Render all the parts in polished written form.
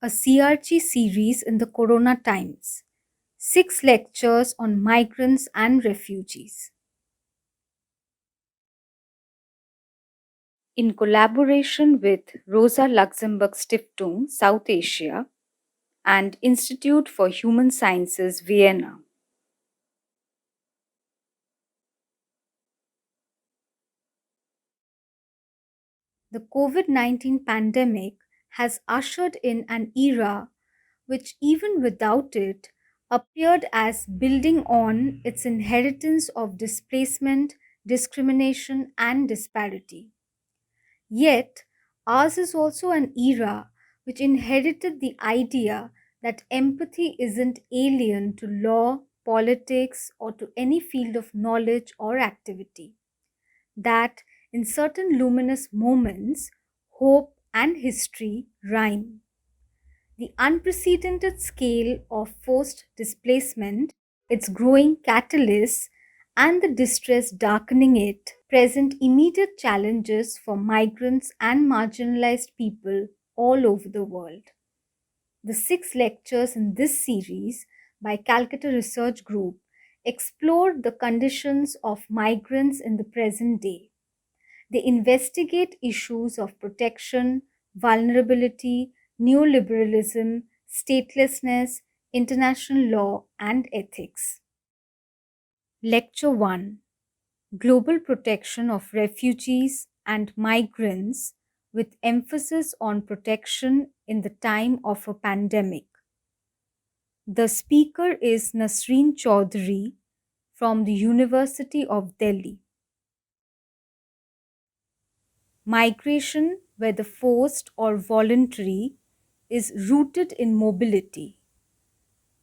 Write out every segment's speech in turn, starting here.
a CRG series in the Corona times. 6 lectures on migrants and refugees. In collaboration with Rosa Luxemburg Stiftung, South Asia, and Institute for Human Sciences, Vienna. The COVID-19 pandemic has ushered in an era which, even without it, appeared as building on its inheritance of displacement, discrimination, and disparity. Yet, ours is also an era which inherited the idea that empathy isn't alien to law, politics, or to any field of knowledge or activity. That in certain luminous moments, hope and history rhyme. The unprecedented scale of forced displacement, its growing catalysts, and the distress darkening it present immediate challenges for migrants and marginalized people all over the world. The 6 lectures in this series by Calcutta Research Group explore the conditions of migrants in the present day. They investigate issues of protection, vulnerability, neoliberalism, statelessness, international law, and ethics. Lecture 1: Global Protection of Refugees and Migrants, with emphasis on protection in the time of a pandemic. The speaker is Nasreen Chowdhory from the University of Delhi. Migration, whether forced or voluntary, is rooted in mobility.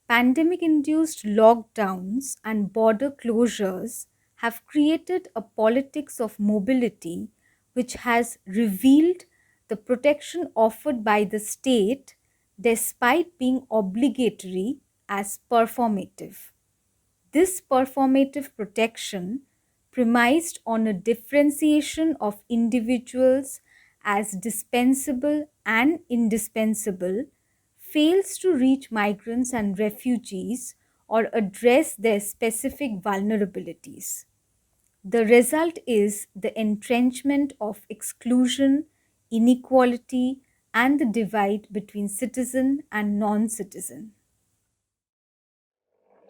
Pandemic induced lockdowns and border closures have created a politics of mobility which has revealed the protection offered by the state despite being obligatory as performative. This performative protection, premised on a differentiation of individuals as dispensable and indispensable, fails to reach migrants and refugees or address their specific vulnerabilities. The result is the entrenchment of exclusion, inequality, and the divide between citizen and non citizen.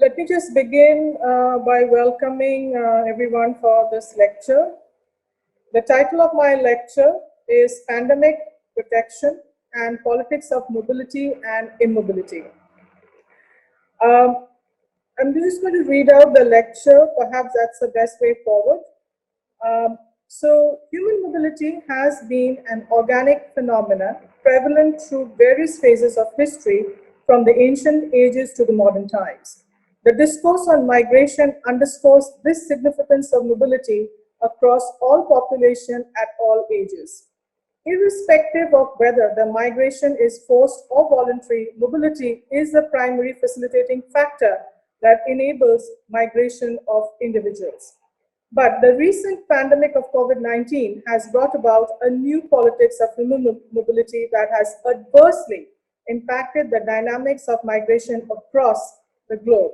Let me just begin by welcoming everyone for this lecture. The title of my lecture is Pandemic Protection and Politics of Mobility and Immobility. I'm just going to read out the lecture. Perhaps that's the best way forward. So, human mobility has been an organic phenomenon prevalent through various phases of history from the ancient ages to the modern times. The discourse on migration underscores this significance of mobility across all population at all ages. Irrespective of whether the migration is forced or voluntary, mobility is the primary facilitating factor that enables migration of individuals. But the recent pandemic of COVID-19 has brought about a new politics of human mobility that has adversely impacted the dynamics of migration across the globe.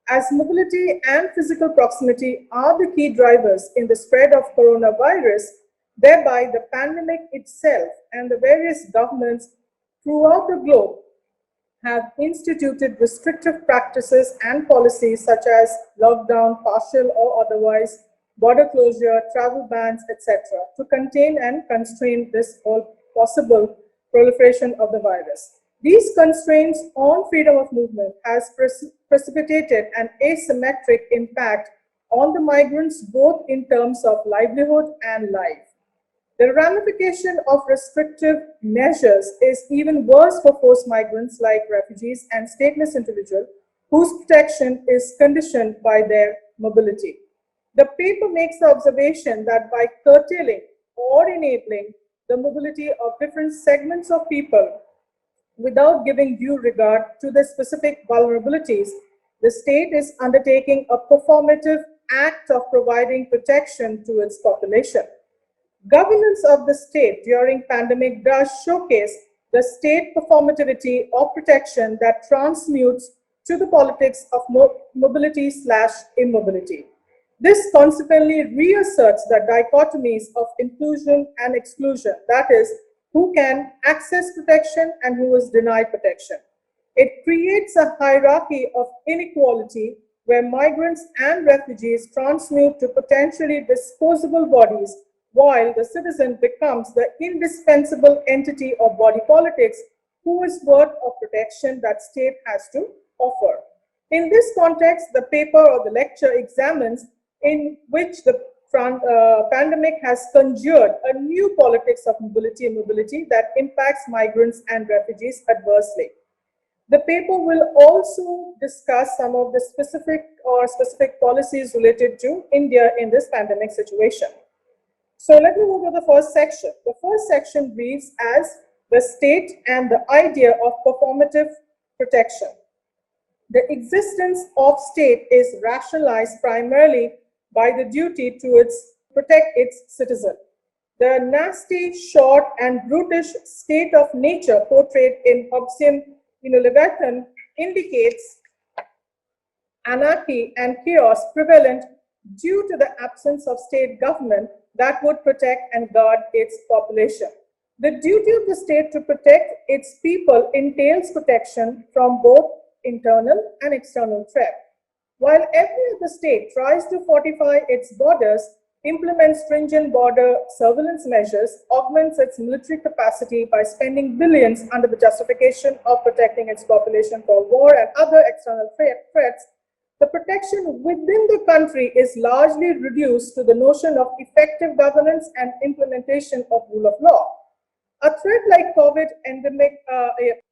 As mobility and physical proximity are the key drivers in the spread of coronavirus, thereby the pandemic itself and the various governments throughout the globe have instituted restrictive practices and policies such as lockdown, partial or otherwise, border closure, travel bans, etc., to contain and constrain this all possible proliferation of the virus. These constraints on freedom of movement has precipitated an asymmetric impact on the migrants both in terms of livelihood and life. The ramification of restrictive measures is even worse for forced migrants like refugees and stateless individuals whose protection is conditioned by their mobility. The paper makes the observation that by curtailing or enabling the mobility of different segments of people without giving due regard to the specific vulnerabilities, the state is undertaking a performative act of providing protection to its population. Governance of the state during pandemic does showcase the state performativity or protection that transmutes to the politics of mobility slash immobility. This consequently reasserts the dichotomies of inclusion and exclusion, that is, who can access protection and who is denied protection. It creates a hierarchy of inequality where migrants and refugees transmute to potentially disposable bodies, while the citizen becomes the indispensable entity of body politics who is worth of protection that state has to offer. In this context, the paper or the lecture examines in which the pandemic has conjured a new politics of mobility and mobility that impacts migrants and refugees adversely. The paper will also discuss some of the specific policies related to India in this pandemic situation. So let me move to the first section. The first section reads as the state and the idea of performative protection. The existence of state is rationalized primarily by the duty to protect its citizen. The nasty, short, and brutish state of nature portrayed in Hobbesian Leviathan indicates anarchy and chaos prevalent due to the absence of state government that would protect and guard its population. The duty of the state to protect its people entails protection from both internal and external threat. While every other state tries to fortify its borders, implements stringent border surveillance measures, augments its military capacity by spending billions under the justification of protecting its population from war and other external threats, the protection within the country is largely reduced to the notion of effective governance and implementation of rule of law. A threat like COVID endemic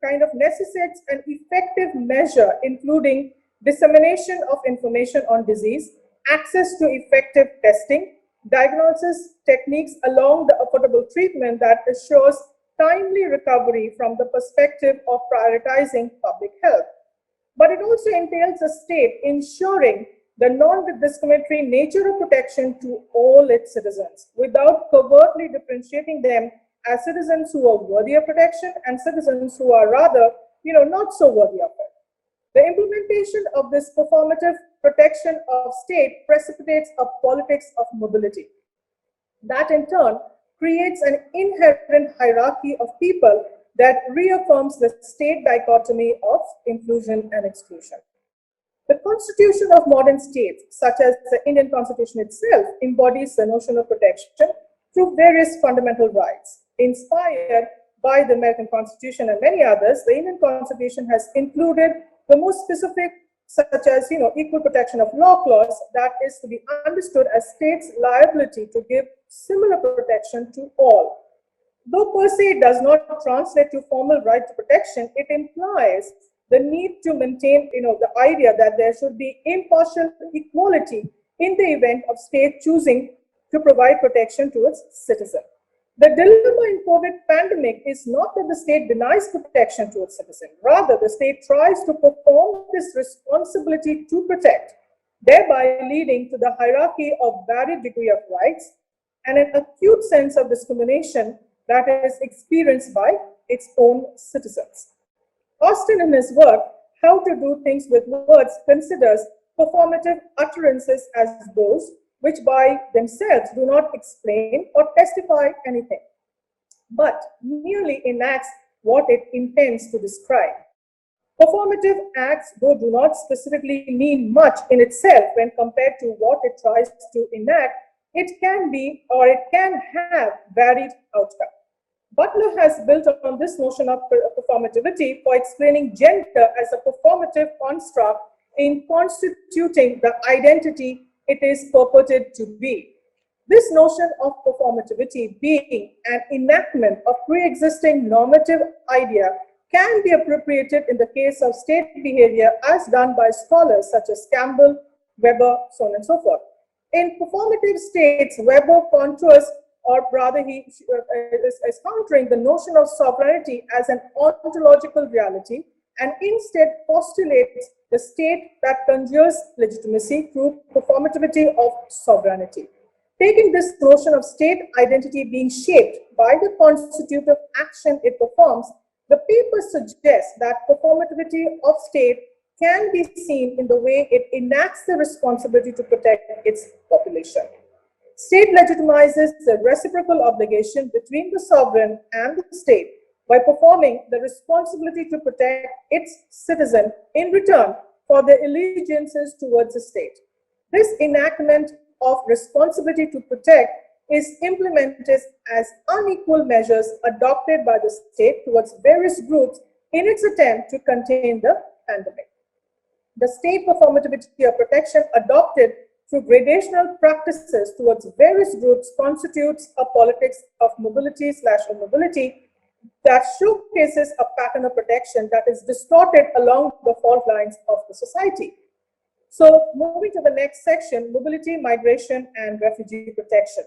kind of necessitates an effective measure, including dissemination of information on disease, access to effective testing, diagnosis techniques along the affordable treatment that assures timely recovery from the perspective of prioritizing public health. But it also entails a state ensuring the non-discriminatory nature of protection to all its citizens without covertly differentiating them as citizens who are worthy of protection and citizens who are rather, not so worthy of it. The implementation of this performative protection of state precipitates a politics of mobility. That in turn creates an inherent hierarchy of people that reaffirms the state dichotomy of inclusion and exclusion. The constitution of modern states, such as the Indian Constitution itself, embodies the notion of protection through various fundamental rights. Inspired by the American Constitution and many others, the Indian Constitution has included the most specific, such as equal protection of law clause, that is to be understood as states' liability to give similar protection to all. Though per se it does not translate to formal right to protection, it implies the need to maintain the idea that there should be impartial equality in the event of state choosing to provide protection to its citizen. The dilemma in COVID pandemic is not that the state denies protection to its citizen. Rather, the state tries to perform this responsibility to protect, thereby leading to the hierarchy of varied degree of rights and an acute sense of discrimination that is experienced by its own citizens. Austin, in his work, How to Do Things with Words, considers performative utterances as those which by themselves do not explain or testify anything, but merely enacts what it intends to describe. Performative acts, though do not specifically mean much in itself when compared to what it tries to enact, it can be or it can have varied outcome. Butler has built on this notion of performativity for explaining gender as a performative construct in constituting the identity it is purported to be. This notion of performativity being an enactment of pre-existing normative idea can be appropriated in the case of state behavior as done by scholars such as Campbell, Weber, so on and so forth. In performative states, Weber contours, or rather he is countering the notion of sovereignty as an ontological reality and instead postulates the state that conjures legitimacy through performativity of sovereignty. Taking this notion of state identity being shaped by the constitutive action it performs The paper suggests that performativity of state can be seen in the way it enacts the responsibility to protect its population. State legitimizes the reciprocal obligation between the sovereign and the state by performing the responsibility to protect its citizen in return for their allegiances towards the state. This enactment of responsibility to protect is implemented as unequal measures adopted by the state towards various groups in its attempt to contain the pandemic. The state performativity of protection adopted through gradational practices towards various groups constitutes a politics of mobility/immobility that showcases a pattern of protection that is distorted along the fault lines of the society. So moving to the next section, mobility, migration, and refugee protection.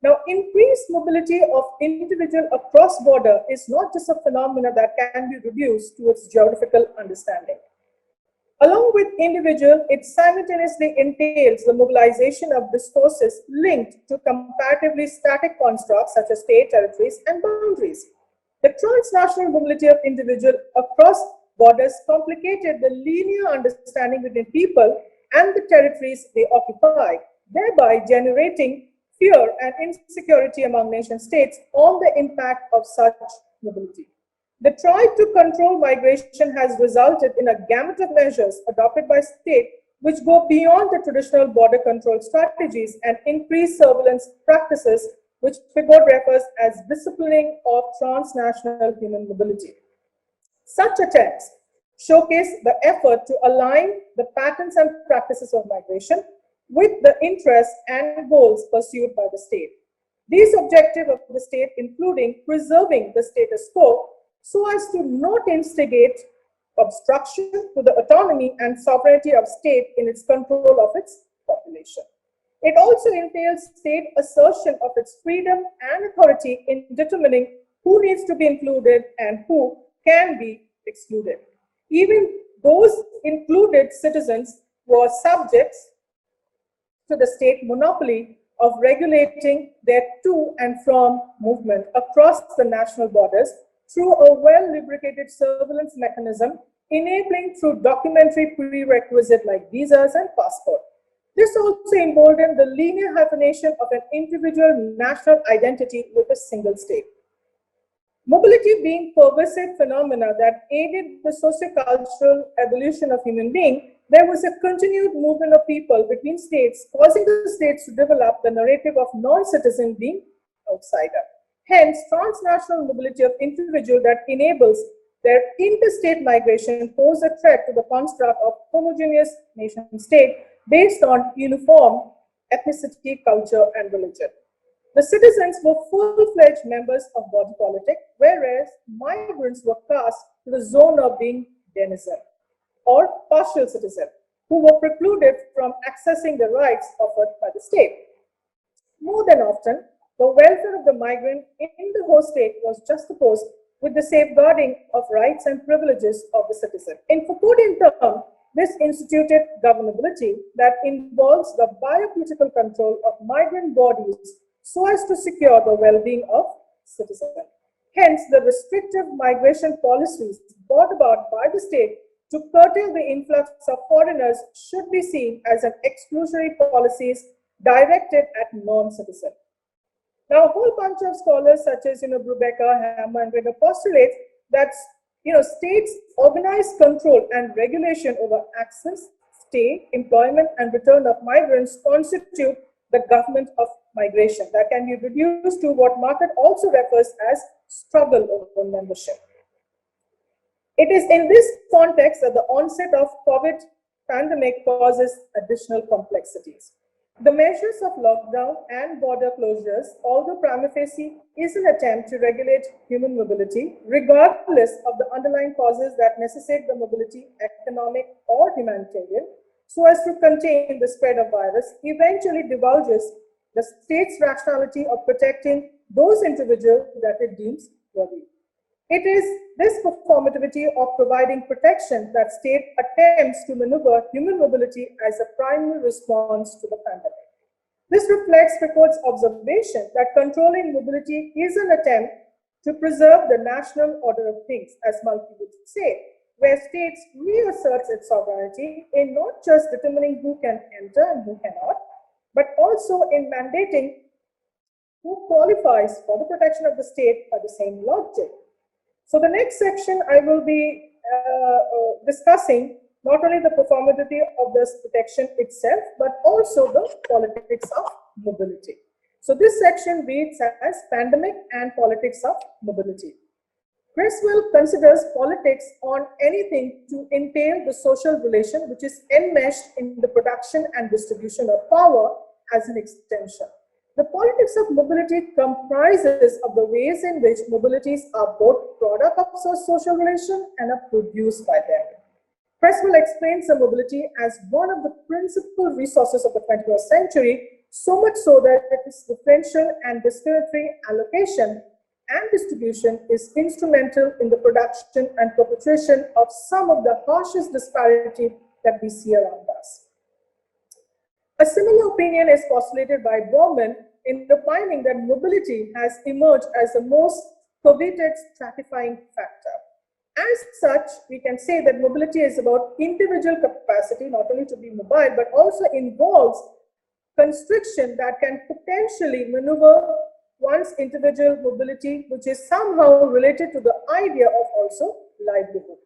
Now, increased mobility of individual across border is not just a phenomenon that can be reduced to its geographical understanding. Along with individual, it simultaneously entails the mobilization of discourses linked to comparatively static constructs such as state, territories, and boundaries. The transnational mobility of individuals across borders complicated the linear understanding between people and the territories they occupy, thereby generating fear and insecurity among nation states on the impact of such mobility. The drive to control migration has resulted in a gamut of measures adopted by states which go beyond the traditional border control strategies and increase surveillance practices, which Figure refers as disciplining of transnational human mobility. Such attempts showcase the effort to align the patterns and practices of migration with the interests and goals pursued by the state. These objectives of the state including preserving the status quo so as to not instigate obstruction to the autonomy and sovereignty of state in its control of its population. It also entails state assertion of its freedom and authority in determining who needs to be included and who can be excluded. Even those included citizens were subjects to the state monopoly of regulating their to and from movement across the national borders through a well-lubricated surveillance mechanism, enabling through documentary prerequisite like visas and passport. This also emboldened the linear hyphenation of an individual national identity with a single state. Mobility being pervasive phenomena that aided the sociocultural evolution of human being, there was a continued movement of people between states, causing the states to develop the narrative of non-citizen being outsider. Hence, transnational mobility of individual that enables their interstate migration pose a threat to the construct of homogeneous nation state based on uniform ethnicity, culture, and religion. The citizens were full-fledged members of body politic, whereas migrants were cast to the zone of being denizen or partial citizen, who were precluded from accessing the rights offered by the state. More than often, the welfare of the migrant in the host state was juxtaposed with the safeguarding of rights and privileges of the citizen. In Foucauldian term, this instituted governability that involves the biopolitical control of migrant bodies so as to secure the well-being of citizens. Hence, the restrictive migration policies brought about by the state to curtail the influx of foreigners should be seen as an exclusionary policies directed at non-citizens. Now, a whole bunch of scholars such as Brubaker, Hammer, and Gregor postulate that states' organized control and regulation over access, stay, employment, and return of migrants constitute the government of migration that can be reduced to what Market also refers as struggle over membership. It is in this context that the onset of COVID pandemic causes additional complexities. The measures of lockdown and border closures, although prima facie, is an attempt to regulate human mobility, regardless of the underlying causes that necessitate the mobility, economic or humanitarian, so as to contain the spread of virus, eventually divulges the state's rationality of protecting those individuals that it deems worthy. It is this performativity of providing protection that state attempts to maneuver human mobility as a primary response to the pandemic. This reflects Foucault's observation that controlling mobility is an attempt to preserve the national order of things, as Malki would say, where states reasserts its sovereignty in not just determining who can enter and who cannot, but also in mandating who qualifies for the protection of the state by the same logic. So the next section I will be discussing not only the performativity of this protection itself, but also the politics of mobility. So this section reads as Pandemic and Politics of Mobility. Creswell considers politics on anything to entail the social relation which is enmeshed in the production and distribution of power as an extension. The politics of mobility comprises of the ways in which mobilities are both product of social relation and are produced by them. Creswell explains the mobility as one of the principal resources of the 21st century, so much so that its differential and discriminatory allocation and distribution is instrumental in the production and perpetuation of some of the harshest disparity that we see around us. A similar opinion is postulated by Bauman in opining that mobility has emerged as the most coveted stratifying factor. As such, we can say that mobility is about individual capacity, not only to be mobile, but also involves constriction that can potentially maneuver one's individual mobility, which is somehow related to the idea of also livelihood.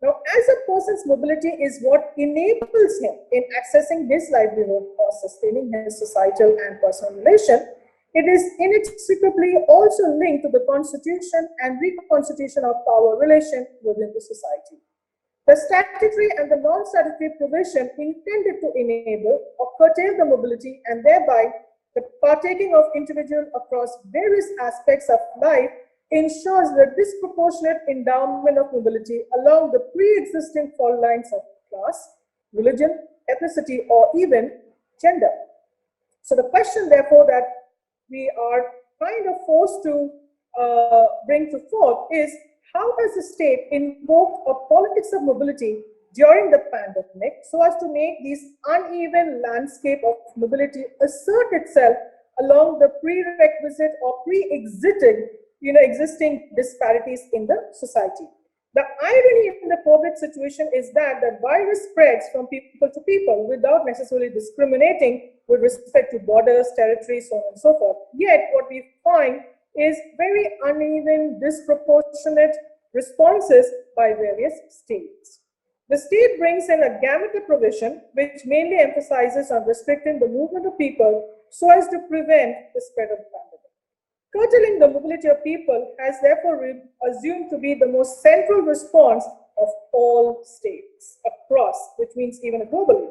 Now, as a person's mobility is what enables him in accessing his livelihood or sustaining his societal and personal relation, it is inextricably also linked to the constitution and reconstitution of power relation within the society. The statutory and the non-statutory provision intended to enable or curtail the mobility and thereby the partaking of individuals across various aspects of life ensures the disproportionate endowment of mobility along the pre-existing fault lines of class, religion, ethnicity, or even gender. So the question, therefore, that we are kind of forced to bring to forth is, how has the state invoked a politics of mobility during the pandemic so as to make this uneven landscape of mobility assert itself along the prerequisite or existing disparities in the society? The irony in the COVID situation is that the virus spreads from people to people without necessarily discriminating with respect to borders, territories, so on and so forth. Yet, what we find is very uneven, disproportionate responses by various states. The state brings in a gamut of provision which mainly emphasizes on restricting the movement of people so as to prevent the spread of the pandemic. Curtailing the mobility of people has therefore assumed to be the most central response of all states across, which means even globally.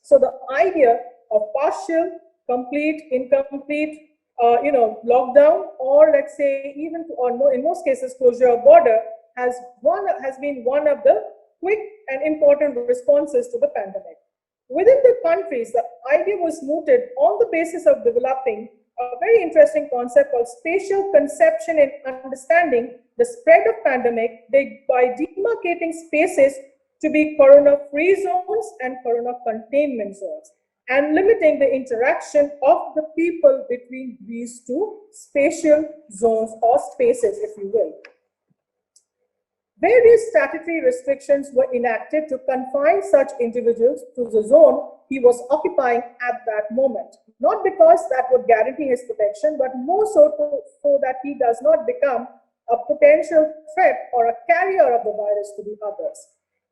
So the idea of partial, complete, incomplete, lockdown, or let's say even, in most cases, closure of border has been one of the quick and important responses to the pandemic. Within the countries, the idea was mooted on the basis of developing a very interesting concept called spatial conception and understanding the spread of pandemic by demarcating spaces to be corona-free zones and corona-containment zones, and limiting the interaction of the people between these two spatial zones or spaces, if you will. Various statutory restrictions were enacted to confine such individuals to the zone he was occupying at that moment, not because that would guarantee his protection, but more so that he does not become a potential threat or a carrier of the virus to the others.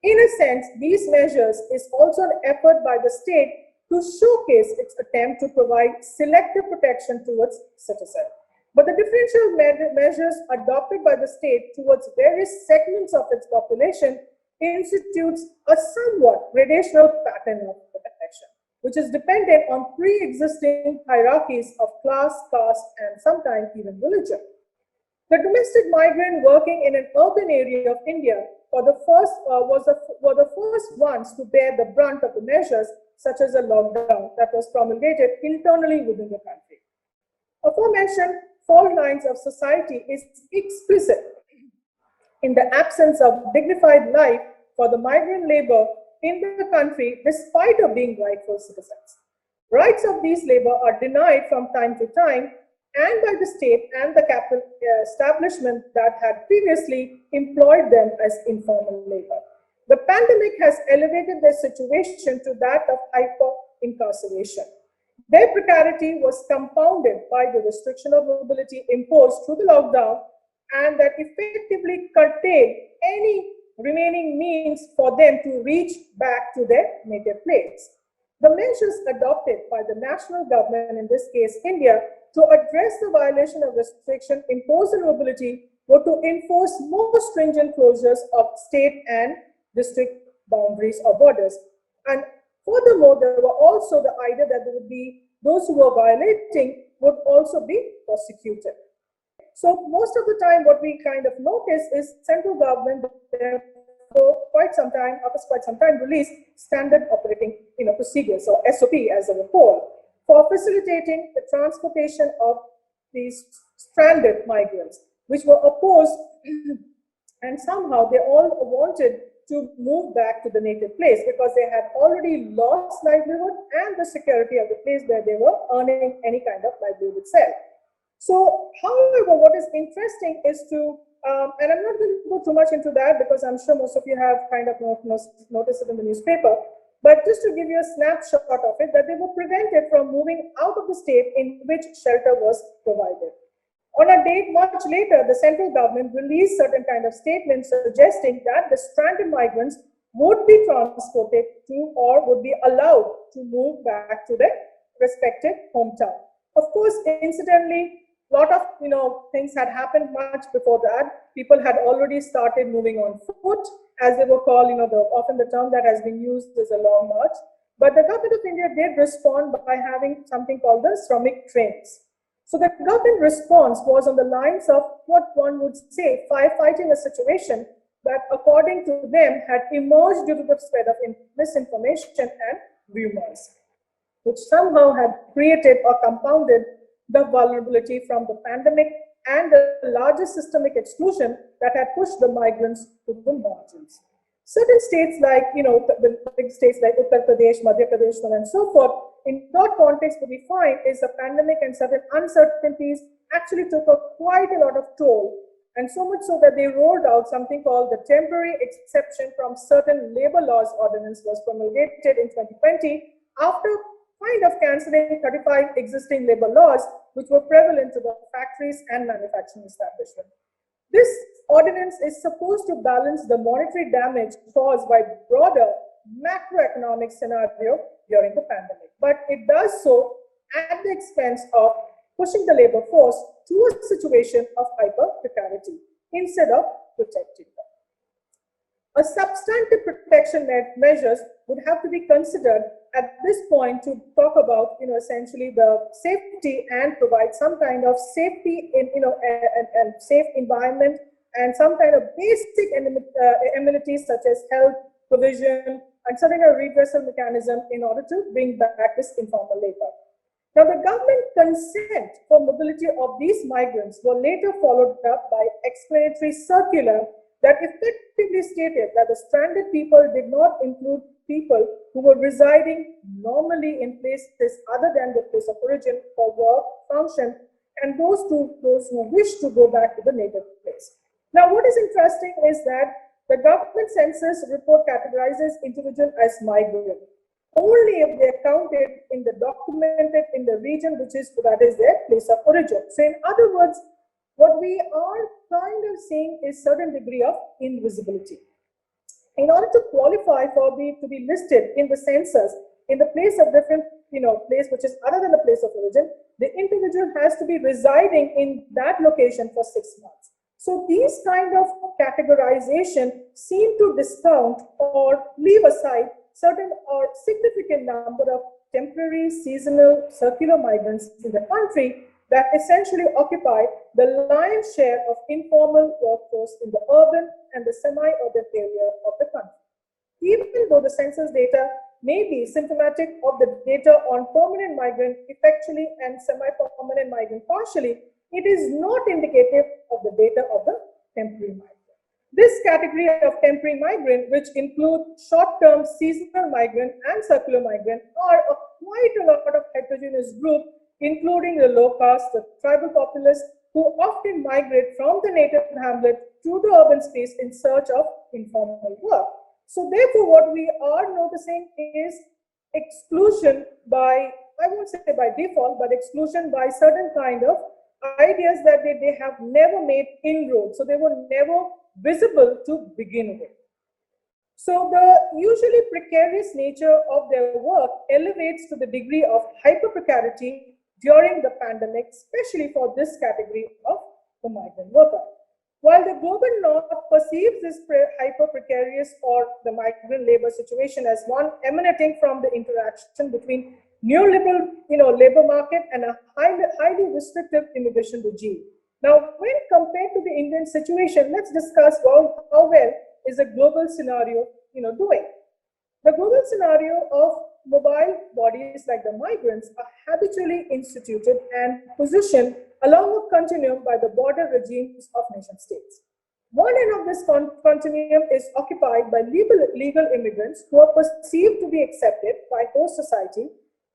In a sense, these measures is also an effort by the state to showcase its attempt to provide selective protection towards citizens. But the differential measures adopted by the state towards various segments of its population institutes a somewhat gradational pattern of protection, which is dependent on pre-existing hierarchies of class, caste, and sometimes even religion. The domestic migrant working in an urban area of India were the first ones to bear the brunt of the measures, such as a lockdown that was promulgated internally within the country. Aforementioned fault lines of society is explicit in the absence of dignified life for the migrant labor in the country, despite of being rightful citizens. Rights of these labor are denied from time to time, and by the state and the capital establishment that had previously employed them as informal labor. The pandemic has elevated their situation to that of hyper incarceration. Their precarity was compounded by the restriction of mobility imposed through the lockdown, and that effectively curtailed any remaining means for them to reach back to their native place. The measures adopted by the national government, in this case India, to address the violation of restriction imposed on mobility were to enforce more stringent closures of state and district boundaries or borders. And furthermore, there were also the idea that there would be those who were violating would also be prosecuted. So most of the time, what we kind of notice is central government, for quite some time, after quite some time, released standard operating procedures, or SOP as a whole, for facilitating the transportation of these stranded migrants, which were opposed, and somehow they all wanted to move back to the native place because they had already lost livelihood and the security of the place where they were earning any kind of livelihood itself. So, however, what is interesting is to, and I'm not going to go too much into that because I'm sure most of you have kind of noticed it in the newspaper, but just to give you a snapshot of it, that they were prevented from moving out of the state in which shelter was provided. On a date much later, the central government released certain kind of statements suggesting that the stranded migrants would be transported to or would be allowed to move back to their respective hometown. Of course, incidentally, a lot of things had happened much before that. People had already started moving on foot, as they were called. Often the term that has been used is a long march. But the government of India did respond by having something called the Shramik trains. So the government response was on the lines of what one would say, firefighting a situation that, according to them, had emerged due to the spread of misinformation and rumors, which somehow had created or compounded the vulnerability from the pandemic and the larger systemic exclusion that had pushed the migrants to the margins. Certain states like, the big states like Uttar Pradesh, Madhya Pradesh, and so forth, in that context, what we find is the pandemic and certain uncertainties actually took quite a lot of toll. And so much so that they rolled out something called the temporary exception from certain labor laws ordinance was promulgated in 2020 after kind of cancelling 35 existing labor laws which were prevalent to the factories and manufacturing establishment. This ordinance is supposed to balance the monetary damage caused by broader macroeconomic scenario during the pandemic, but it does so at the expense of pushing the labor force to a situation of hyper precarity instead of protecting them. A substantive protection measures would have to be considered at this point to talk about, essentially the safety and provide some kind of safety in, and safe environment and some kind of basic amenities such as health provision and certain redressal mechanism in order to bring back this informal labor. Now, the government consent for mobility of these migrants were later followed up by explanatory circular that effectively stated that the stranded people did not include people who were residing normally in places other than their place of origin for work, function, and those who wish to go back to the native place. Now, what is interesting is that the government census report categorizes individual as migrant only if they are counted in the documented in the region that is their place of origin. So, in other words, what we are kind of seeing is certain degree of invisibility. In order to qualify to be listed in the census in the place of different, place which is other than the place of origin, the individual has to be residing in that location for 6 months. So these kind of categorization seem to discount or leave aside certain or significant number of temporary, seasonal, circular migrants in the country that essentially occupy the lion's share of informal workforce in the urban and the semi-urban area of the country. Even though the census data may be symptomatic of the data on permanent migrant effectually and semi-permanent migrant partially, it is not indicative of the data of the temporary migrant. This category of temporary migrant, which include short-term seasonal migrant and circular migrant, are quite a lot of heterogeneous group including the low caste, the tribal populace, who often migrate from the native hamlet to the urban space in search of informal work. So therefore, what we are noticing is exclusion by, I won't say by default, but exclusion by certain kind of ideas that they have never made inroads. So they were never visible to begin with. So the usually precarious nature of their work elevates to the degree of hyper-precarity during the pandemic, especially for this category of the migrant worker. While the global north perceives this hyper-precarious or the migrant labor situation as one emanating from the interaction between neoliberal, labor market and a highly restrictive immigration regime. Now, when compared to the Indian situation, let's discuss how well is the global scenario, doing. The global scenario of mobile bodies like the migrants are habitually instituted and positioned along a continuum by the border regimes of nation states. One end of this continuum is occupied by legal immigrants who are perceived to be accepted by host society,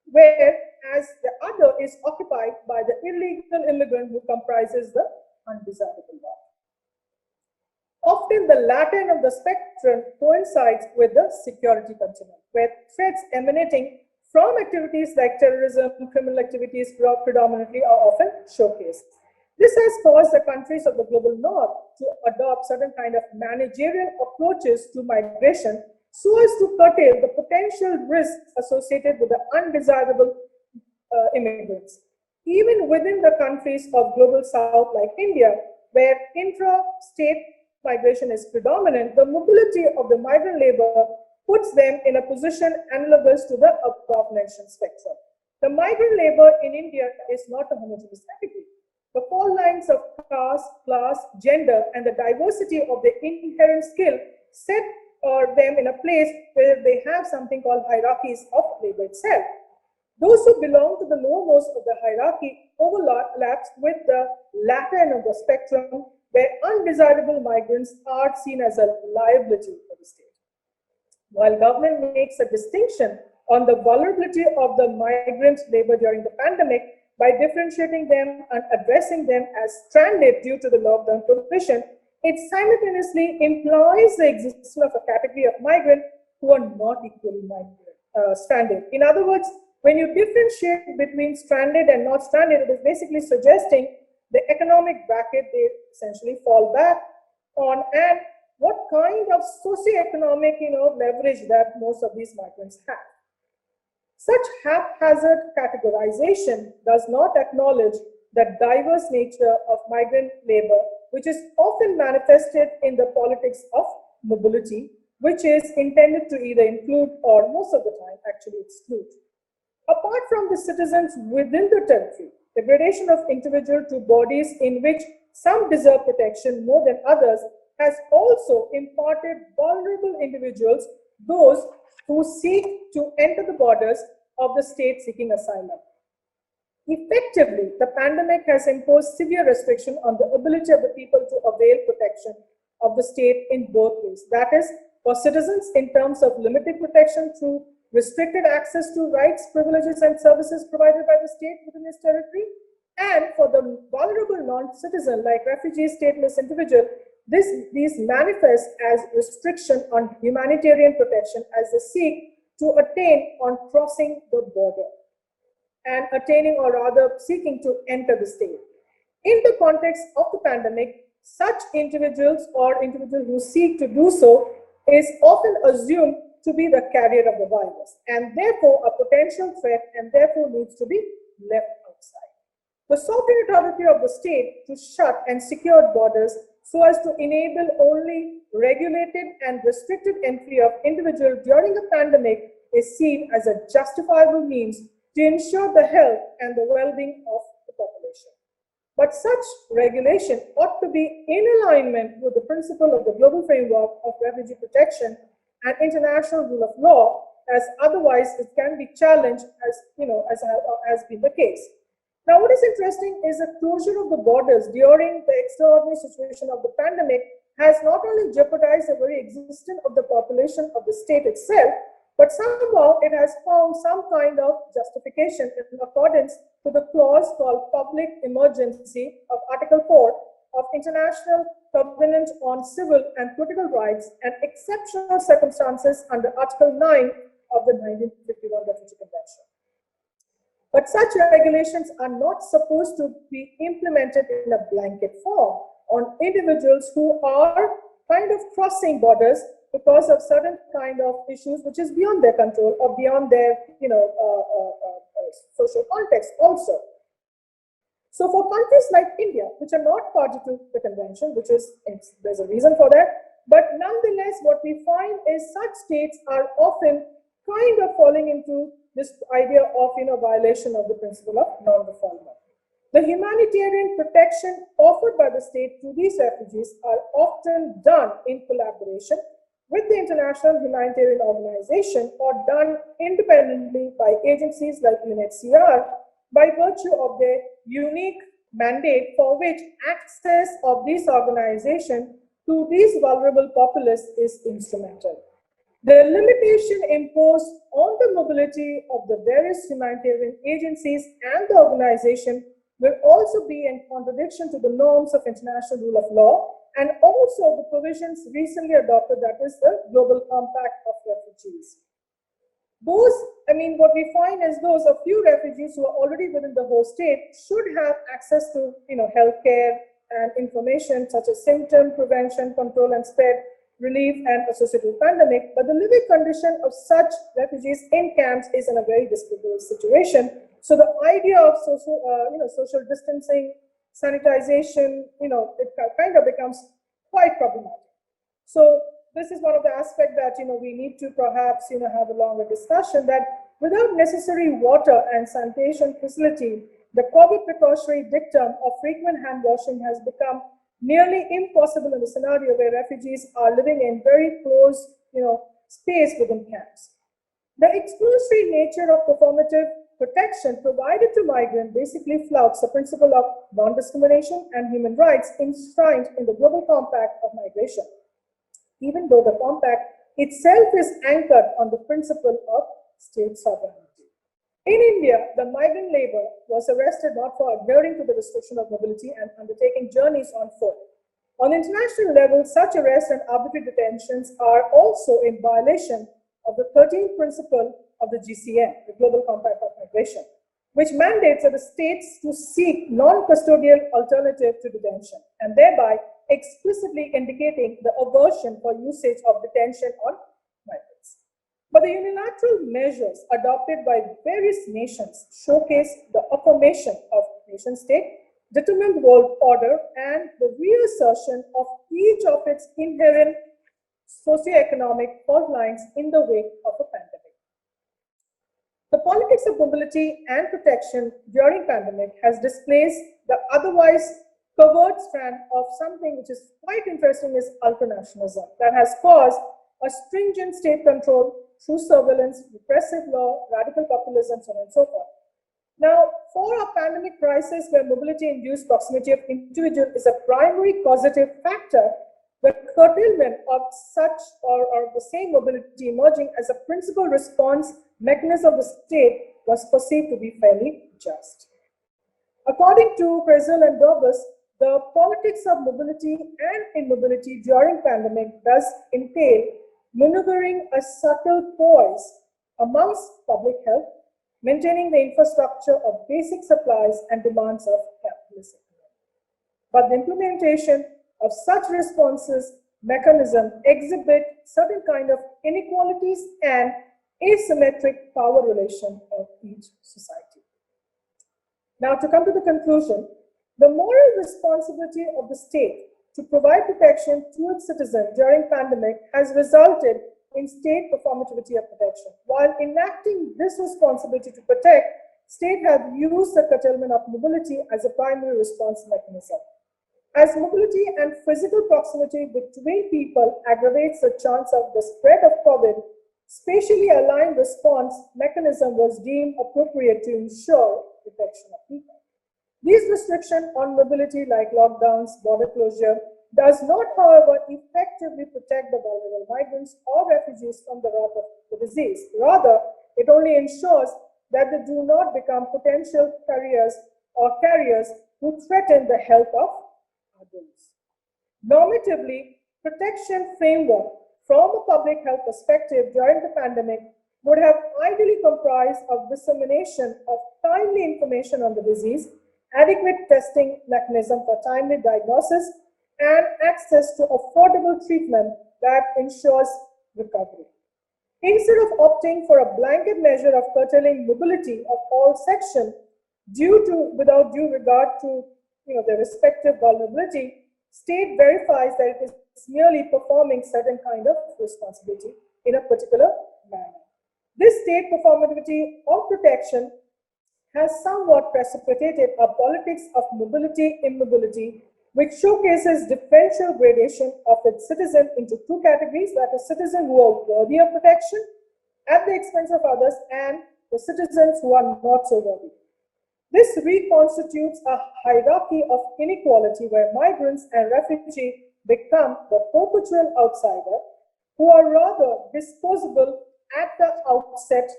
whereas the other is occupied by the illegal immigrant who comprises the undesirable lot. Often the latter end of the spectrum coincides with the security continuum, where threats emanating from activities like terrorism, criminal activities predominantly are often showcased. This has caused the countries of the global north to adopt certain kind of managerial approaches to migration so as to curtail the potential risks associated with the undesirable immigrants. Even within the countries of global south like India, where intra-state migration is predominant, the mobility of the migrant labor puts them in a position analogous to the above-mentioned spectrum. The migrant labor in India is not a homogeneous category. The fault lines of caste, class, gender, and the diversity of the inherent skill set them in a place where they have something called hierarchies of labor itself. Those who belong to the lowermost of the hierarchy overlaps with the latter end of the spectrum, where undesirable migrants are seen as a liability for the state. While government makes a distinction on the vulnerability of the migrant labor during the pandemic by differentiating them and addressing them as stranded due to the lockdown provision, it simultaneously implies the existence of a category of migrants who are not equally stranded. In other words, when you differentiate between stranded and not stranded, it is basically suggesting the economic bracket they essentially fall back on and what kind of socioeconomic leverage that most of these migrants have. Such haphazard categorization does not acknowledge the diverse nature of migrant labor, which is often manifested in the politics of mobility, which is intended to either include or most of the time actually exclude. Apart from the citizens within the territory, the gradation of individual to bodies in which some deserve protection more than others has also imparted vulnerable individuals, those who seek to enter the borders of the state seeking asylum. Effectively, the pandemic has imposed severe restriction on the ability of the people to avail protection of the state in both ways. That is, for citizens in terms of limited protection through restricted access to rights, privileges, and services provided by the state within its territory, and for the vulnerable non-citizen like refugees, stateless individual, these manifest as restriction on humanitarian protection as they seek to attain on crossing the border and attaining or rather seeking to enter the state. In the context of the pandemic, such individuals or individuals who seek to do so is often assumed to be the carrier of the virus and therefore a potential threat and therefore needs to be left outside. The sovereign authority of the state to shut and secure borders so as to enable only regulated and restricted entry of individuals during a pandemic is seen as a justifiable means to ensure the health and the well-being of the population. But such regulation ought to be in alignment with the principle of the global framework of refugee protection and international rule of law, as otherwise it can be challenged as has been the case. Now, what is interesting is the closure of the borders during the extraordinary situation of the pandemic has not only jeopardized the very existence of the population of the state itself, But somehow it has found some kind of justification in accordance to the clause called public emergency of Article 4 of International Covenant on Civil and Political Rights and exceptional circumstances under Article 9 of the 1951 Refugee Convention. But such regulations are not supposed to be implemented in a blanket form on individuals who are kind of crossing borders because of certain kind of issues which is beyond their control or beyond their social context also. So for countries like India, which are not party to the convention, there's a reason for that, but nonetheless what we find is such states are often kind of falling into this idea of violation of the principle of non-refoulement. The humanitarian protection offered by the state to these refugees are often done in collaboration with the International Humanitarian Organization or done independently by agencies like UNHCR by virtue of their unique mandate for which access of this organization to these vulnerable populace is instrumental. The limitation imposed on the mobility of the various humanitarian agencies and the organization will also be in contradiction to the norms of international rule of law and also the provisions recently adopted, that is the Global Compact of Refugees. What we find is those a few refugees who are already within the host state should have access to, healthcare and information such as symptom prevention, control and spread, relief and associated pandemic. But the living condition of such refugees in camps is in a very disparate situation. So the idea of social distancing, sanitization, it kind of becomes quite problematic. So this is one of the aspects that we need to perhaps have a longer discussion, that without necessary water and sanitation facility, the COVID precautionary dictum of frequent hand washing has become nearly impossible in a scenario where refugees are living in very close space within camps. The exclusionary nature of performative protection provided to migrants basically flouts the principle of non-discrimination and human rights enshrined in the Global Compact of Migration, even though the compact itself is anchored on the principle of state sovereignty. In India, the migrant labor was arrested not for adhering to the restriction of mobility and undertaking journeys on foot. On international level, such arrests and arbitrary detentions are also in violation of the 13th principle of the GCM, the Global Compact of Migration, which mandates that the states to seek non-custodial alternative to detention, and thereby explicitly indicating the aversion for usage of detention on migrants. But the unilateral measures adopted by various nations showcase the affirmation of nation-state, determined world order, and the reassertion of each of its inherent socioeconomic fault lines in the wake of a pandemic. The politics of mobility and protection during pandemic has displaced the otherwise covert strand of something which is quite interesting, is ultranationalism, that has caused a stringent state control through surveillance, repressive law, radical populism, so on and so forth. Now, for a pandemic crisis where mobility-induced proximity of individual is a primary causative factor, the curtailment of such or the same mobility emerging as a principal response mechanism of the state was perceived to be fairly just. According to Brazil and Dorbus, the politics of mobility and immobility during pandemic does entail maneuvering a subtle poise amongst public health, maintaining the infrastructure of basic supplies and demands of capitalist economy. But the implementation of such responses mechanism exhibit certain kind of inequalities and asymmetric power relation of each society. Now, to come to the conclusion, the moral responsibility of the state to provide protection to its citizens during pandemic has resulted in state performativity of protection. While enacting this responsibility to protect, state have used the curtailment of mobility as a primary response mechanism. As mobility and physical proximity between people aggravates the chance of the spread of COVID, spatially aligned response mechanism was deemed appropriate to ensure protection of people. These restrictions on mobility like lockdowns, border closure, does not, however, effectively protect the vulnerable migrants or refugees from the wrath of the disease. Rather, it only ensures that they do not become potential carriers who threaten the health of others. Normatively, protection framework from a public health perspective during the pandemic would have ideally comprised of dissemination of timely information on the disease, adequate testing mechanism for timely diagnosis, and access to affordable treatment that ensures recovery. Instead of opting for a blanket measure of curtailing mobility of all sections without due regard to their respective vulnerability, state verifies that it is merely performing certain kind of responsibility in a particular manner. This state performativity of protection has somewhat precipitated a politics of mobility immobility, which showcases differential gradation of its citizens into two categories, that is, citizens who are worthy of protection at the expense of others, and the citizens who are not so worthy. This reconstitutes a hierarchy of inequality where migrants and refugees become the perpetual outsider who are rather disposable at the outset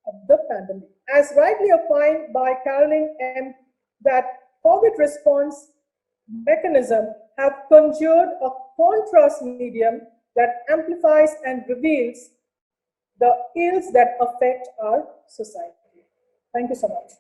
of the pandemic. As rightly opined by Caroline M., that COVID response mechanism have conjured a contrast medium that amplifies and reveals the ills that affect our society. Thank you so much.